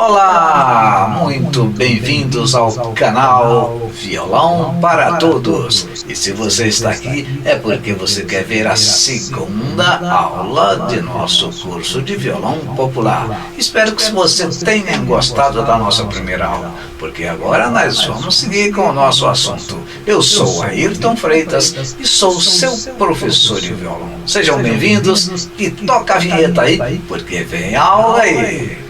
Olá, muito bem-vindos ao canal Violão para Todos. E se você está aqui é porque você quer ver a segunda aula de nosso curso de violão popular. Espero que você tenha gostado da nossa primeira aula, porque agora nós vamos seguir com o nosso assunto. Eu sou Ayrton Freitas e sou seu professor de violão. Sejam bem-vindos e toca a vinheta aí, porque vem a aula aí.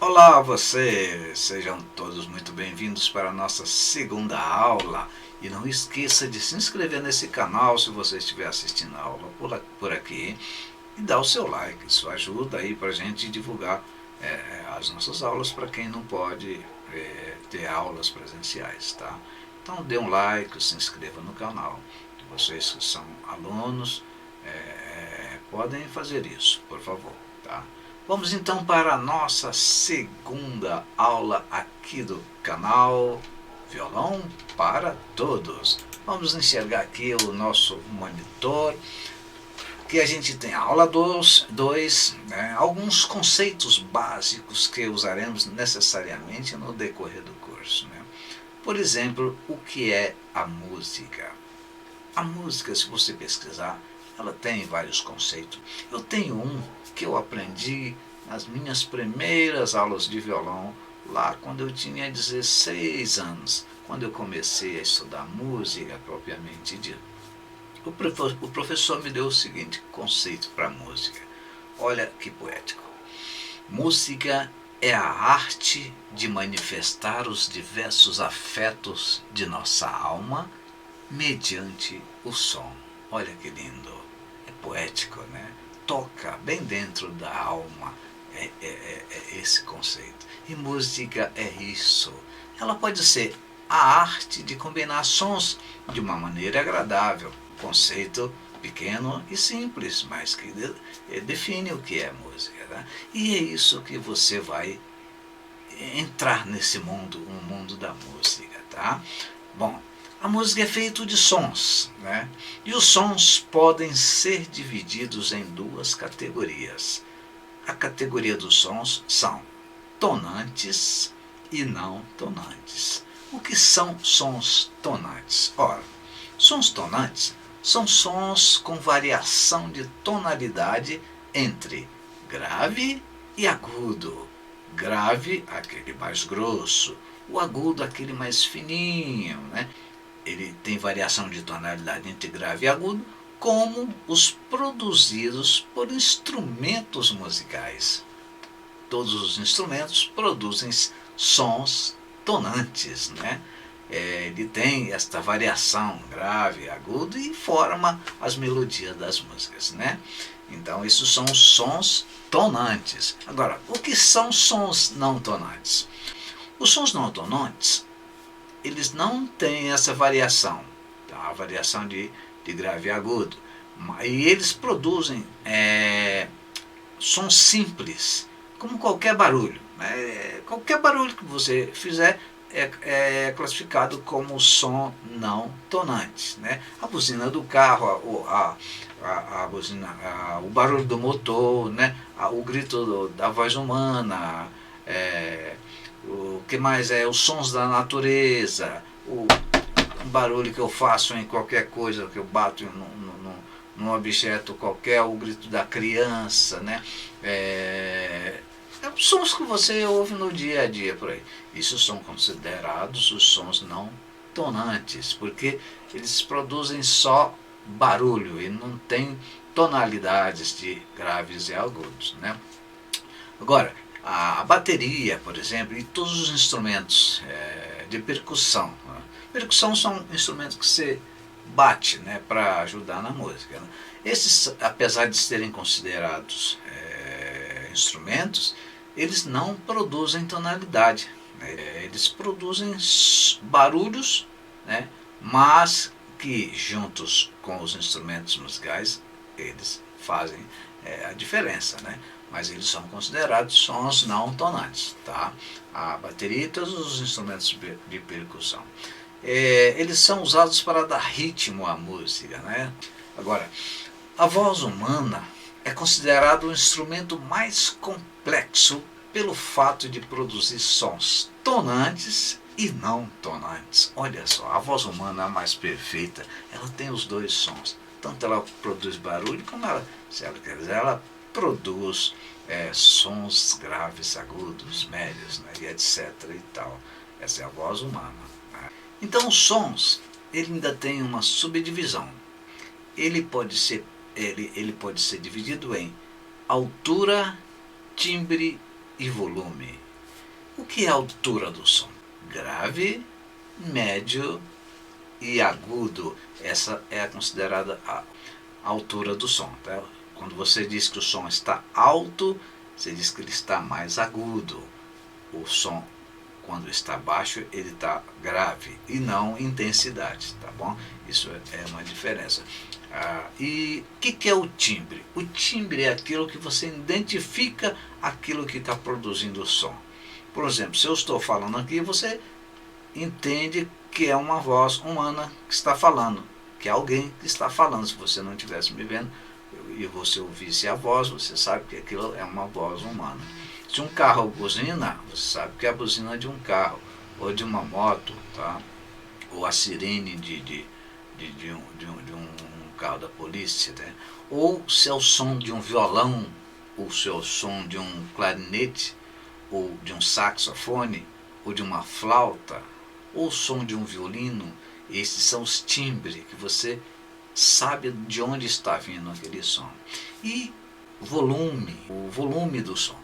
Olá você, sejam todos muito bem-vindos para a nossa segunda aula e não esqueça de se inscrever nesse canal se você estiver assistindo a aula por aqui e dar o seu like, isso ajuda aí para a gente divulgar as nossas aulas para quem não pode ter aulas presenciais, tá? Então dê um like, se inscreva no canal, vocês que são alunos podem fazer isso, por favor, tá? Vamos então para a nossa segunda aula aqui do canal Violão para Todos. Vamos enxergar aqui o nosso monitor, que a gente tem a aula 2, né, alguns conceitos básicos que usaremos necessariamente no decorrer do curso, né? Por exemplo, o que é a música? A música, se você pesquisar, ela tem vários conceitos. Eu tenho um que eu aprendi nas minhas primeiras aulas de violão, lá quando eu tinha 16 anos, quando eu comecei a estudar música propriamente dita. O professor me deu o seguinte conceito para a música. Olha que poético. Música é a arte de manifestar os diversos afetos de nossa alma mediante o som. Olha que lindo. É poético, né? Toca bem dentro da alma esse conceito. E música é isso. Ela pode ser a arte de combinar sons de uma maneira agradável. Conceito pequeno e simples, mas que define o que é música, tá? E é isso que você vai entrar nesse mundo, um mundo da música, tá? Bom, a música é feita de sons, né? E os sons podem ser divididos em duas categorias. A categoria dos sons são tonantes e não tonantes. O que são sons tonantes? Ora, sons tonantes são sons com variação de tonalidade entre grave e agudo. Grave, aquele mais grosso, o agudo, aquele mais fininho, né? Ele tem variação de tonalidade entre grave e agudo, como os produzidos por instrumentos musicais. Todos os instrumentos produzem sons tonantes, né? Ele tem esta variação grave, agudo e forma as melodias das músicas, né? Então, esses são os sons tonantes. Agora, o que são sons não tonantes? Os sons não tonantes, eles não têm essa variação, tá? A variação de grave e agudo. E eles produzem sons simples, como qualquer barulho. Qualquer barulho que você fizer é classificado como som não tonante, né? A buzina do carro, a buzina, o barulho do motor, né? O grito da voz humana, o que mais os sons da natureza, o barulho que eu faço em qualquer coisa, que eu bato num objeto qualquer, o grito da criança, né? Sons que você ouve no dia a dia por aí. Isso são considerados os sons não tonantes, porque eles produzem só barulho e não tem tonalidades de graves e agudos, né? Agora, a bateria, por exemplo, e todos os instrumentos de percussão. Né? Percussão são instrumentos que você bate, né, para ajudar na música. Né? Esses, apesar de serem considerados instrumentos, eles não produzem tonalidade. Né? Eles produzem barulhos, né, mas que juntos com os instrumentos musicais, eles fazem a diferença, né? Mas eles são considerados sons não tonantes, tá? A bateria e todos os instrumentos de percussão. eles são usados para dar ritmo à música, né? Agora, a voz humana é considerado o instrumento mais complexo pelo fato de produzir sons tonantes e não tonantes. Olha só, a voz humana é a mais perfeita, ela tem os dois sons. Tanto ela produz barulho, como ela, se ela quiser, ela produz sons graves, agudos, médios, né, e etc. e tal. Essa é a voz humana. Né? Então os sons, ele ainda tem uma subdivisão. Ele pode ser dividido em altura, timbre e volume. O que é a altura do som? Grave, médio e agudo. Essa é considerada a altura do som. Tá? Quando você diz que o som está alto, você diz que ele está mais agudo. O som, quando está baixo, ele está grave e não intensidade, tá bom? Isso é uma diferença. E o que é o timbre? O timbre é aquilo que você identifica aquilo que está produzindo o som. Por exemplo, se eu estou falando aqui, você entende que é uma voz humana que está falando, que é alguém que está falando. Se você não estivesse me vendo e você ouvisse a voz, você sabe que aquilo é uma voz humana. Se um carro buzina, você sabe que é a buzina de um carro, ou de uma moto, tá? Ou a sirene de um carro da polícia, né? Ou se é o som de um violão, ou se é o som de um clarinete, ou de um saxofone, ou de uma flauta, ou o som de um violino. Esses são os timbres que você sabe de onde está vindo aquele som. E volume, o volume do som.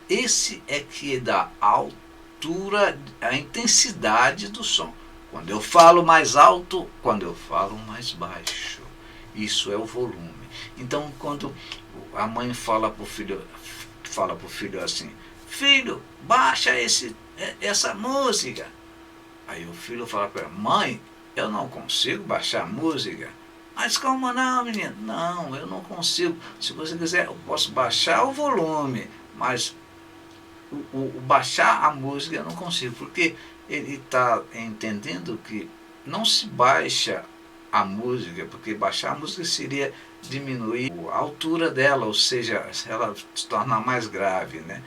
Esse é que dá a altura, a intensidade do som. Quando eu falo mais alto, quando eu falo mais baixo. Isso é o volume. Então, quando a mãe fala para o filho assim, filho, baixa essa música. Aí o filho fala para ela, mãe, eu não consigo baixar a música. Mas como não, menino? Não, eu não consigo. Se você quiser, eu posso baixar o volume, mas o baixar a música eu não consigo, porque ele está entendendo que não se baixa a música, porque baixar a música seria diminuir a altura dela, ou seja, ela se torna mais grave, né?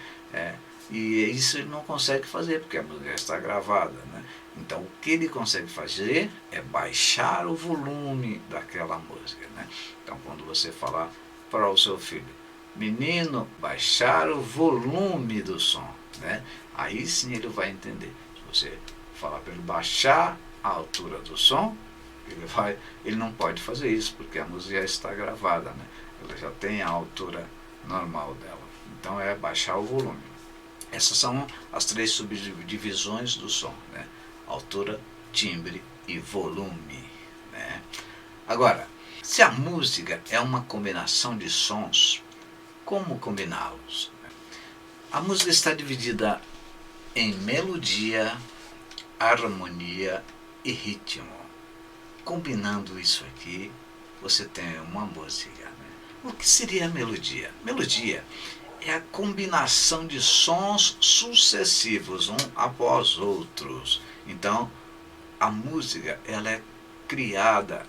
E isso ele não consegue fazer, porque a música está gravada, né? Então o que ele consegue fazer é baixar o volume daquela música, né? Então quando você falar para o seu filho, menino, baixar o volume do som, né? Aí sim ele vai entender. Se você falar para ele baixar a altura do som, ele não pode fazer isso, porque a música já está gravada, né? Ela já tem a altura normal dela. Então é baixar o volume. Essas são as três subdivisões do som, né? Altura, timbre e volume, né? Agora, se a música é uma combinação de sons, como combiná-los? A música está dividida em melodia, harmonia e ritmo. Combinando isso aqui, você tem uma música, né? O que seria a melodia? Melodia é a combinação de sons sucessivos, um após outros. Então, a música ela é criada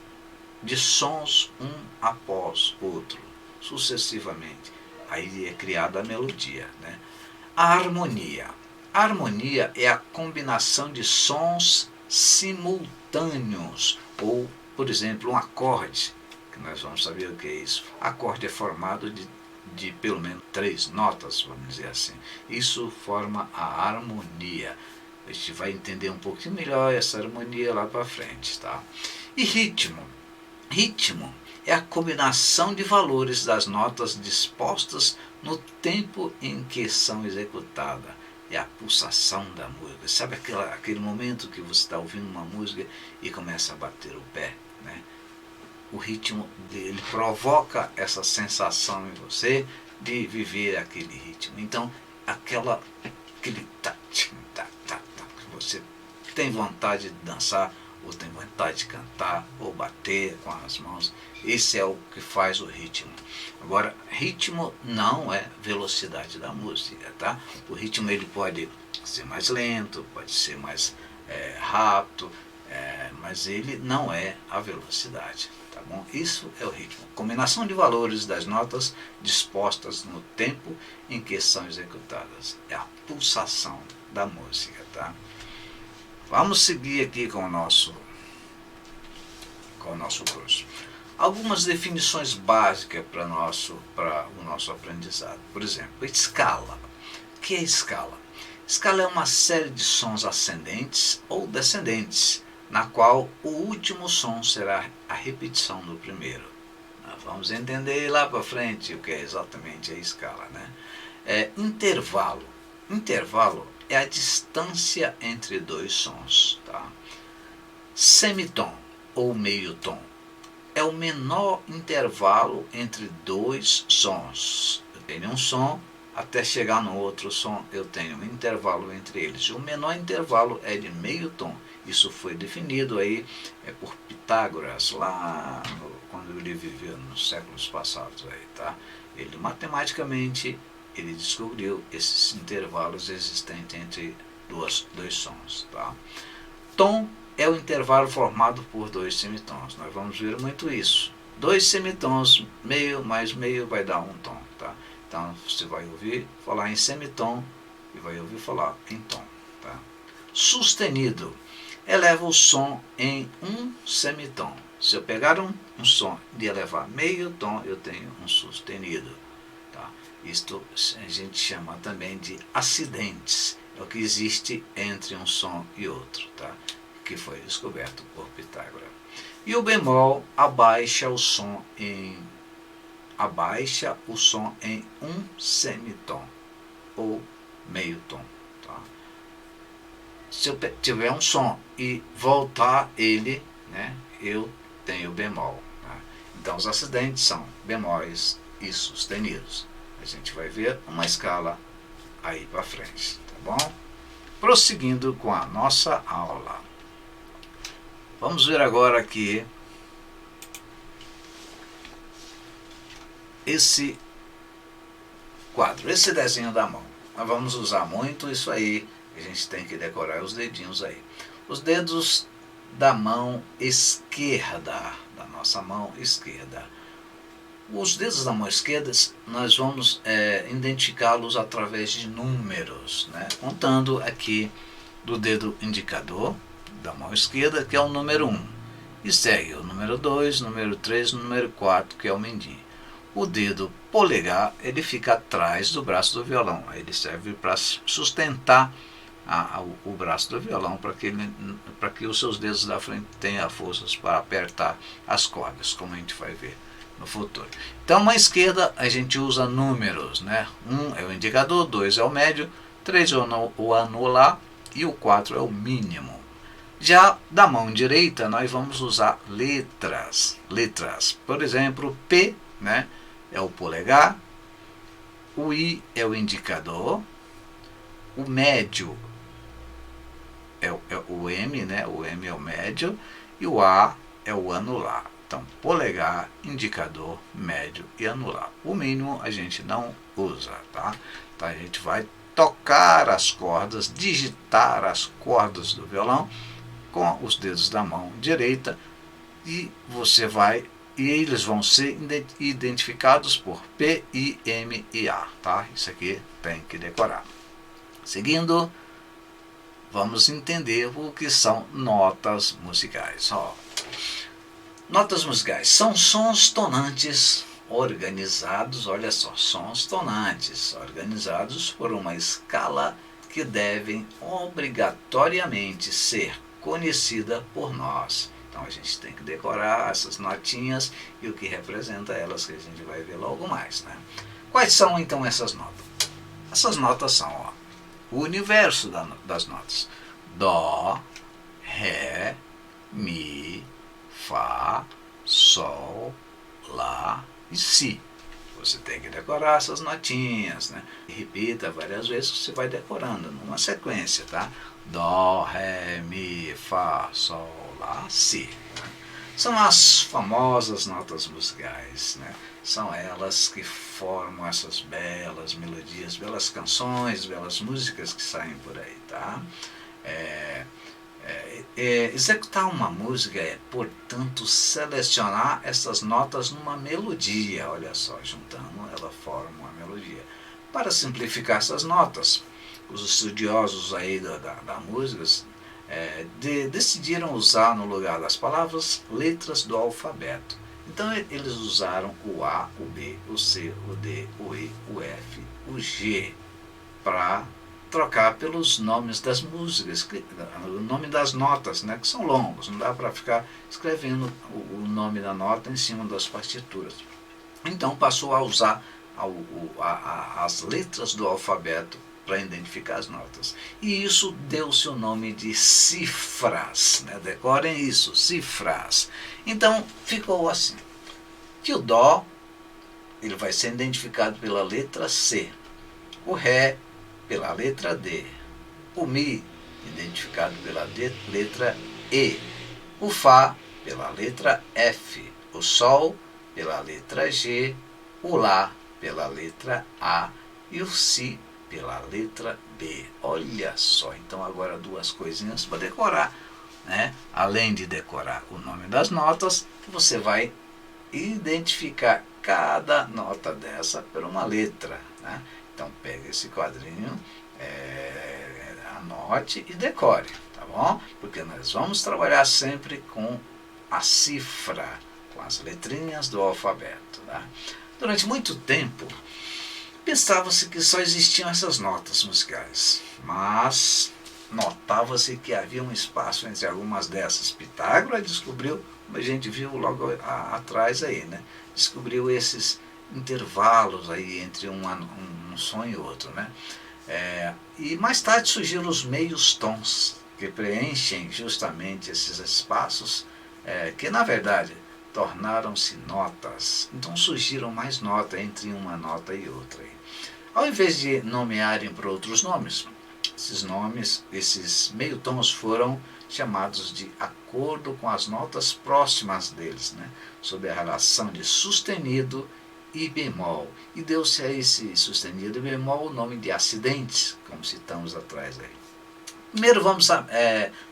de sons um após outro, sucessivamente. Aí é criada a melodia, né? A harmonia. A harmonia é a combinação de sons simultâneos, ou, por exemplo, um acorde, que nós vamos saber o que é isso. Acorde é formado de pelo menos 3 notas, vamos dizer assim. Isso forma a harmonia. A gente vai entender um pouquinho melhor essa harmonia lá para frente, tá? E ritmo. Ritmo é a combinação de valores das notas dispostas no tempo em que são executadas. É a pulsação da música. Sabe aquele momento que você está ouvindo uma música e começa a bater o pé, né? O ritmo dele provoca essa sensação em você de viver aquele ritmo. Então, aquele que você tem vontade de dançar, ou tem vontade de cantar, ou bater com as mãos. Esse é o que faz o ritmo. Agora, ritmo não é velocidade da música, tá? O ritmo ele pode ser mais lento, pode ser mais rápido, mas ele não é a velocidade. Tá bom? Isso é o ritmo. Combinação de valores das notas dispostas no tempo em que são executadas. É a pulsação da música. Tá? Vamos seguir aqui com o nosso curso. Algumas definições básicas para o nosso aprendizado. Por exemplo, escala. O que é escala? Escala é uma série de sons ascendentes ou descendentes, na qual o último som será a repetição do primeiro. Nós vamos entender lá para frente o que é exatamente a escala. Né? Intervalo. Intervalo é a distância entre dois sons. Tá? Semitom ou meio tom é o menor intervalo entre dois sons. Eu tenho um som, até chegar no outro som eu tenho um intervalo entre eles. O menor intervalo é de meio tom. Isso foi definido aí por Pitágoras, lá quando ele viveu nos séculos passados. Aí, tá? Ele matematicamente ele descobriu esses intervalos existentes entre dois sons. Tá? Tom é o intervalo formado por dois semitons. Nós vamos ver muito isso. Dois semitons, meio mais meio vai dar um tom. Tá? Então você vai ouvir falar em semitom e vai ouvir falar em tom. Tá? Sustenido eleva o som em um semitom. Se eu pegar um som de elevar meio tom, eu tenho um sustenido. Tá? Isto a gente chama também de acidentes. É o que existe entre um som e outro. Tá? Que foi descoberto por Pitágoras. E o bemol abaixa o som em um semitom ou meio tom. Tá? Se eu tiver um som e voltar ele, né, eu tenho bemol. Tá? Então os acidentes são bemóis e sustenidos. A gente vai ver uma escala aí para frente. Tá bom? Prosseguindo com a nossa aula. Vamos ver agora aqui esse quadro, esse desenho da mão. Nós vamos usar muito isso aí, a gente tem que decorar os dedinhos aí. Os dedos da mão esquerda, da nossa mão esquerda. Os dedos da mão esquerda, nós vamos identificá-los através de números, né? Contando aqui do dedo indicador da mão esquerda, que é o número 1, e segue o número 2, número 3, número 4, que é o mindinho. O dedo polegar, ele fica atrás do braço do violão, ele serve para sustentar o braço do violão, para que os seus dedos da frente tenham forças para apertar as cordas, como a gente vai ver no futuro. Então, mão esquerda, a gente usa números, né? 1 é o indicador, 2 é o médio, 3 é o anular e o 4 é o mínimo. Já da mão direita, nós vamos usar letras. Por exemplo, P, né, é o polegar, o I é o indicador, o médio é o M, né, o M é o médio, e o A é o anular. Então, polegar, indicador, médio e anular. O mínimo a gente não usa, tá? Então, a gente vai tocar as cordas, digitar as cordas do violão com os dedos da mão direita e eles vão ser identificados por P, I, M e A, tá? Isso aqui tem que decorar. Seguindo, vamos entender o que são notas musicais. Notas musicais são sons tonantes organizados, olha só, sons tonantes organizados por uma escala que devem obrigatoriamente ser conhecida por nós. Então a gente tem que decorar essas notinhas e o que representa elas, que a gente vai ver logo mais. Né? Quais são então essas notas? Essas notas são o universo das notas. Dó, Ré, Mi, Fá, Sol, Lá e Si. Você tem que decorar essas notinhas, né? E repita várias vezes, você vai decorando numa sequência, tá? Dó, Ré, Mi, Fá, Sol, Lá, Si. São as famosas notas musicais, né? São elas que formam essas belas melodias, belas canções, belas músicas que saem por aí, tá? Executar uma música é, portanto, selecionar essas notas numa melodia. Olha só, juntando, ela forma uma melodia. Para simplificar essas notas, os estudiosos aí da música decidiram usar no lugar das palavras letras do alfabeto. Então eles usaram o A, o B, o C, o D, o E, o F, o G para trocar pelos nomes das músicas, o nome das notas, né, que são longos, não dá para ficar escrevendo o nome da nota em cima das partituras. Então passou a usar as letras do alfabeto para identificar as notas. E isso deu-se o nome de cifras, né? Decorem isso, cifras. Então ficou assim, que o Dó ele vai ser identificado pela letra C, o Ré pela letra D, o Mi identificado pela letra E, o Fá pela letra F, o Sol pela letra G, o Lá pela letra A e o Si pela letra B. Olha só, então agora duas coisinhas para decorar, né? Além de decorar o nome das notas, você vai identificar cada nota dessa por uma letra, né? Então pega esse quadrinho, anote e decore, tá bom? Porque nós vamos trabalhar sempre com a cifra, com as letrinhas do alfabeto, tá? Durante muito tempo, pensava-se que só existiam essas notas musicais, mas notava-se que havia um espaço entre algumas dessas. Pitágoras descobriu, como a gente viu logo atrás aí, né? Descobriu esses intervalos aí entre um som e outro, né? E mais tarde surgiram os meios tons, que preenchem justamente esses espaços, que na verdade tornaram-se notas. Então surgiram mais notas entre uma nota e outra. Ao invés de nomearem por outros nomes, esses meio-tons foram chamados de acordo com as notas próximas deles, né? Sob a relação de sustenido e bemol. E deu-se a esse sustenido e bemol o nome de acidentes, como citamos atrás aí. Primeiro vamos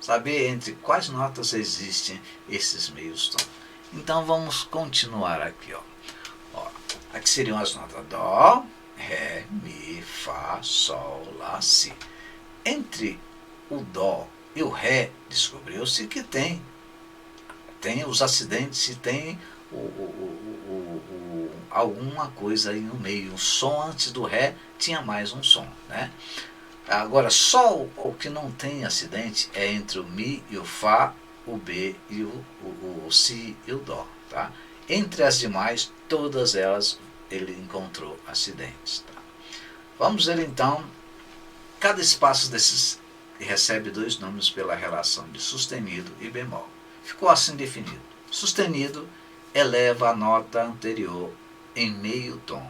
saber entre quais notas existem esses meios tons. Então vamos continuar aqui. Aqui seriam as notas Dó, Ré, Mi, Fá, Sol, Lá, Si. Entre o Dó e o Ré, descobriu-se que tem os acidentes e tem alguma coisa aí no meio. Um som antes do Ré tinha mais um som, né? Agora, só o que não tem acidente é entre o Mi e o Fá, o B e o Si e o Dó, tá? Entre as demais, todas elas ele encontrou acidentes, tá? Vamos ver então, cada espaço desses recebe dois nomes pela relação de sustenido e bemol. Ficou assim definido. Sustenido eleva a nota anterior em meio tom.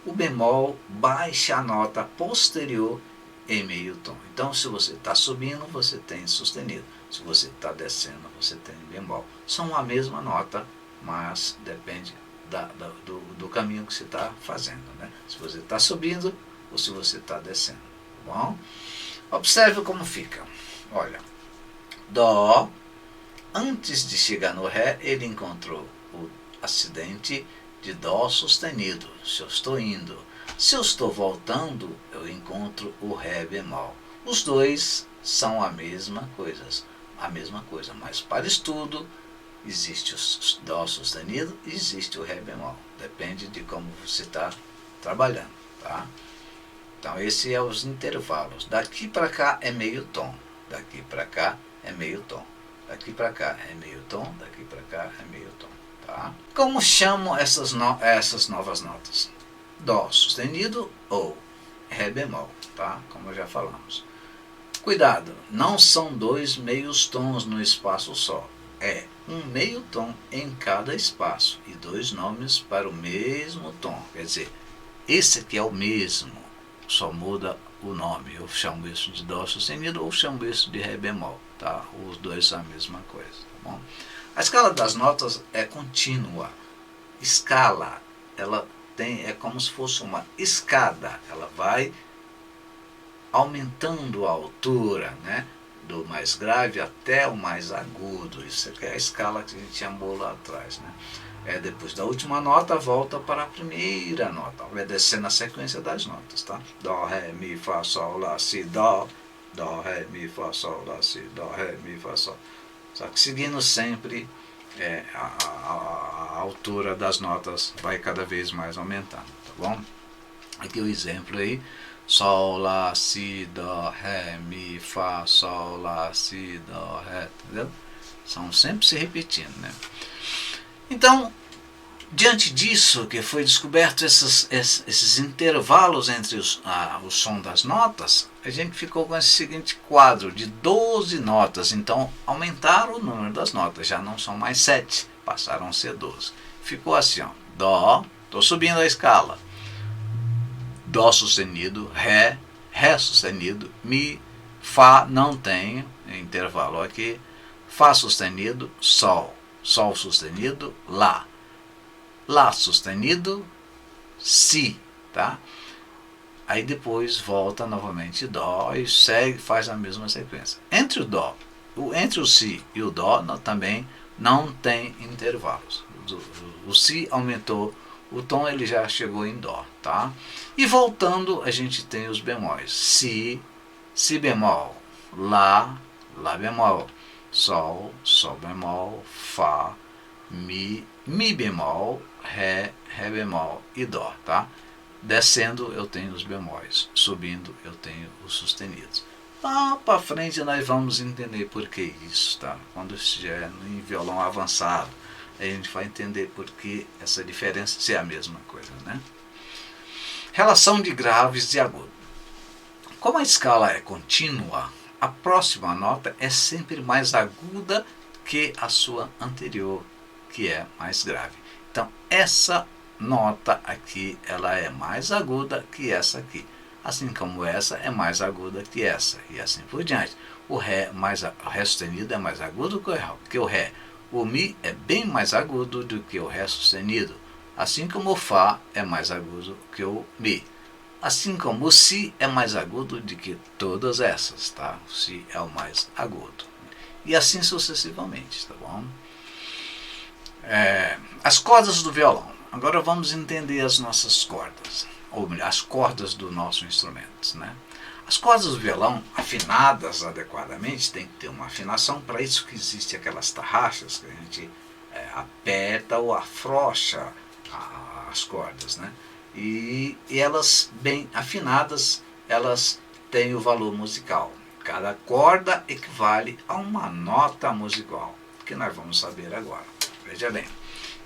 O bemol baixa a nota posterior em meio tom. Então, se você está subindo, você tem sustenido. Se você está descendo, você tem bemol. São a mesma nota, mas depende do caminho que você está fazendo, né? Se você está subindo ou se você está descendo, tá bom? Observe como fica. Olha, Dó, antes de chegar no Ré, ele encontrou o acidente de Dó sustenido, se eu estou indo. Se eu estou voltando, eu encontro o Ré bemol. Os dois são a mesma coisa, mas para estudo, existe o Dó sustenido e existe o Ré bemol. Depende de como você está trabalhando, tá? Então, esse é os intervalos. Daqui para cá é meio tom, daqui para cá é meio tom, daqui para cá é meio tom, daqui para cá é meio tom, tá? Como chamam essas novas notas? Dó sustenido ou Ré bemol, tá? Como já falamos. Cuidado, não são dois meios tons no espaço só. É um meio tom em cada espaço e dois nomes para o mesmo tom. Quer dizer, esse aqui é o mesmo, só muda o nome. Eu chamo isso de Dó sustenido ou chamo isso de Ré bemol, tá? Os dois são a mesma coisa, tá bom? A escala das notas é contínua. Escala, ela é como se fosse uma escada. Ela vai aumentando a altura, né? do mais grave até o mais agudo. Isso aqui é a escala que a gente chamou lá atrás, né? Depois da última nota, volta para a primeira nota, obedecendo a sequência das notas, tá? Dó, ré, mi, fá, sol, lá, si, dó. Dó, ré, mi, fá, sol, lá, si, dó, ré, mi, fá, sol. Só que seguindo sempre a altura das notas vai cada vez mais aumentando, tá bom? Aqui o exemplo aí: sol, lá, si, dó, ré, mi, fá, sol, lá, si, dó, ré, entendeu? São sempre se repetindo, né? Então, diante disso, que foi descoberto esses intervalos entre o som das notas, a gente ficou com esse seguinte quadro de 12 notas. Então, aumentaram o número das notas, já não são mais 7, passaram a ser 12. Ficou assim, ó: dó, estou subindo a escala, dó sustenido, ré, ré sustenido, mi, fá, não tenho intervalo aqui, fá sustenido, sol, sol sustenido, lá, lá sustenido, si, tá? Aí depois volta novamente dó e segue, faz a mesma sequência. Entre o dó, entre o si e o dó também não tem intervalos. O si aumentou o tom, ele já chegou em dó, tá? E voltando, a gente tem os bemóis: si, si bemol, lá, lá bemol, sol, sol bemol, fá, mi, mi bemol, ré, ré bemol e dó, tá? Descendo eu tenho os bemóis, subindo eu tenho os sustenidos. Lá para frente nós vamos entender por que isso, tá? Quando estiver em violão avançado, a gente vai entender por que essa diferença, se é a mesma coisa, né? Relação de graves e agudo. Como a escala é contínua, a próxima nota é sempre mais aguda que a sua anterior, que é mais grave. Então, essa nota aqui, ela é mais aguda que essa aqui. Assim como essa é mais aguda que essa, e assim por diante. O ré sustenido é mais agudo que o ré. O mi é bem mais agudo do que o ré sustenido. Assim como o fá é mais agudo que o mi. Assim como o si é mais agudo do que todas essas, tá? O si é o mais agudo. E assim sucessivamente, tá bom? As cordas do violão. Agora vamos entender as nossas cordas, ou melhor, as cordas do nosso instrumento, né? As cordas do violão, afinadas adequadamente, tem que ter uma afinação. Para isso que existe aquelas tarraxas que a gente aperta ou afrouxa as cordas, né? E elas, bem afinadas, elas têm o valor musical. Cada corda equivale a uma nota musical, que nós vamos saber agora. Veja bem,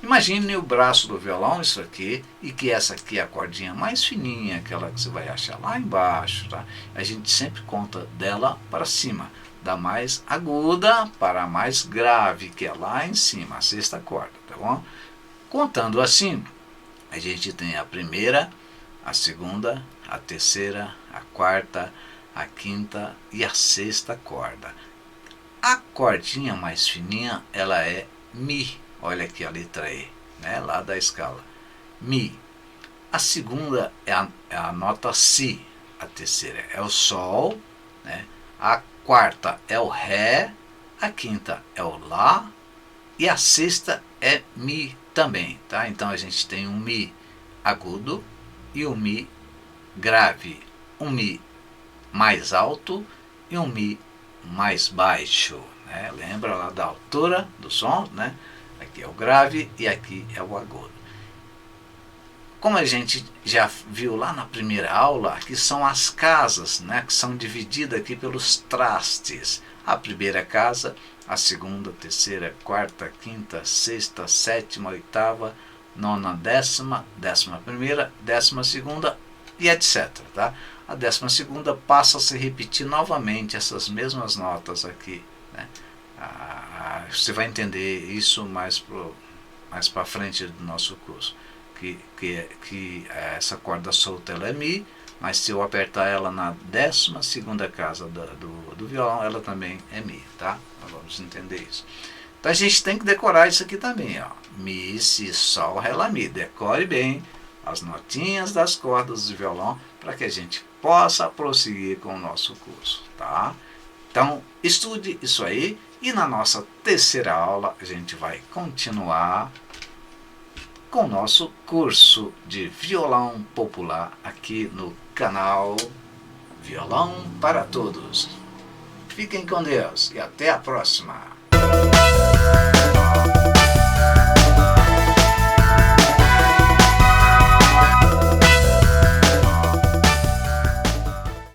imagine o braço do violão, isso aqui, e que essa aqui é a cordinha mais fininha, aquela que você vai achar lá embaixo, tá? A gente sempre conta dela para cima, da mais aguda para a mais grave, que é lá em cima, a sexta corda, tá bom? Contando assim, a gente tem a primeira, a segunda, a terceira, a quarta, a quinta e a sexta corda. A cordinha mais fininha, ela é mi. Olha aqui a letra E, né, lá da escala. Mi. A segunda é a nota Si. A terceira é o Sol, né? A quarta é o Ré. A quinta é o Lá. E a sexta é Mi também, tá? Então a gente tem um Mi agudo e um Mi grave. Um Mi mais alto e um Mi mais baixo, né? Lembra lá da altura do som, né? Aqui é o grave e aqui é o agudo. Como a gente já viu lá na primeira aula, aqui são as casas, né, que são divididas aqui pelos trastes. A primeira casa, a segunda, terceira, quarta, quinta, sexta, sétima, oitava, nona, décima, 11ª, 12ª e etc. Tá? A 12ª passa a se repetir novamente essas mesmas notas aqui, né? Você vai entender isso mais para frente do nosso curso, que essa corda solta ela é Mi, mas se eu apertar ela na 12ª casa do violão, ela também é Mi, tá? Nós vamos entender isso. Então a gente tem que decorar isso aqui também, ó. Mi, Si, Sol, Ré, Lá, Mi. Decore bem as notinhas das cordas do violão para que a gente possa prosseguir com o nosso curso, tá? Então, estude isso aí e na nossa terceira aula a gente vai continuar com o nosso curso de violão popular aqui no canal Violão para Todos. Fiquem com Deus e até a próxima!